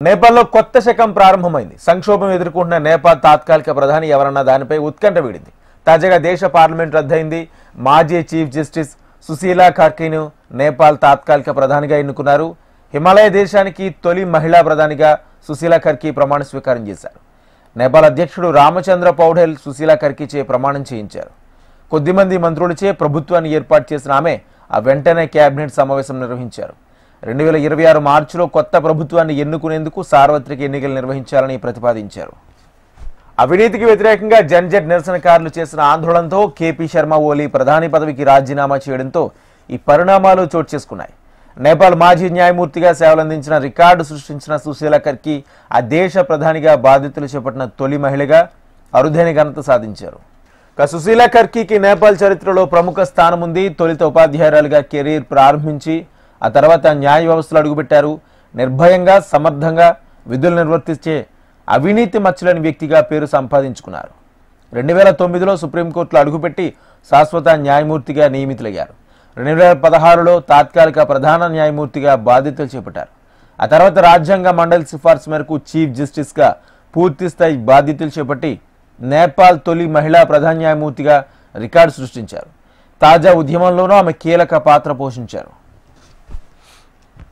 నేపాల్లో కొత్త శకం ప్రారంభమైంది. సంక్షోభం ఎదుర్కొంటున్న నేపాల్ తాత్కాలిక ప్రధాని ఎవరన్న దానిపై ఉత్కంఠ వీడింది. తాజాగా దేశ పార్లమెంట్ రద్దయింది. మాజీ చీఫ్ జస్టిస్ సుశీలా ఖర్కేను నేపాల్ తాత్కాలిక ప్రధానిగా ఎన్నుకున్నారు. హిమాలయ దేశానికి తొలి మహిళా ప్రధానిగా సుశీలా ఖర్కే ప్రమాణ స్వీకారం చేశారు. నేపాల్ అధ్యక్షుడు రామచంద్ర పౌడెల్ సుశీలా ఖర్కేచే ప్రమాణం చేయించారు. కొద్దిమంది మంత్రులచే ప్రభుత్వాన్ని ఏర్పాటు చేసిన ఆమె వెంటనే కేబినెట్ సమావేశం నిర్వహించారు. 2026 మార్చిలో కొత్త ప్రభుత్వాన్ని ఎన్నుకునేందుకు సార్వత్రిక ఎన్నికలు నిర్వహించాలని ప్రతిపాదించారు. అవినీతికి వ్యతిరేకంగా జన్జట్ నిరసనకారులు చేసిన ఆందోళనతో కేపీ శర్మ ఓలీ ప్రధాని పదవికి రాజీనామా చేయడంతో ఈ పరిణామాలు చోటు చేసుకున్నాయి. నేపాల్ మాజీ న్యాయమూర్తిగా సేవలందించిన రికార్డు సృష్టించిన సుశీలా ఖర్కే ఆ దేశ ప్రధానిగా బాధ్యతలు చేపట్టిన తొలి మహిళగా అరుదైన ఘనత సాధించారు. సుశీలా ఖర్కేకి నేపాల్ చరిత్రలో ప్రముఖ స్థానం ఉంది. తొలుత ఉపాధ్యాయురాలుగా కెరీర్ ప్రారంభించి ఆ తర్వాత న్యాయ వ్యవస్థలో అడుగుపెట్టారు. నిర్భయంగా సమర్థంగా విధులు నిర్వర్తించే అవినీతి మచ్చలేని వ్యక్తిగా పేరు సంపాదించుకున్నారు. 2009లో సుప్రీంకోర్టులో అడుగుపెట్టి శాశ్వత న్యాయమూర్తిగా నియమితులయ్యారు. 2016లో తాత్కాలిక ప్రధాన న్యాయమూర్తిగా బాధ్యతలు చేపట్టారు. ఆ తర్వాత రాజ్యాంగ మండలి సిఫార్సు మేరకు చీఫ్ జస్టిస్గా పూర్తిస్థాయి బాధ్యతలు చేపట్టి నేపాల్ తొలి మహిళా ప్రధాన న్యాయమూర్తిగా రికార్డు సృష్టించారు. తాజా ఉద్యమంలోనూ ఆమె కీలక పాత్ర పోషించారు.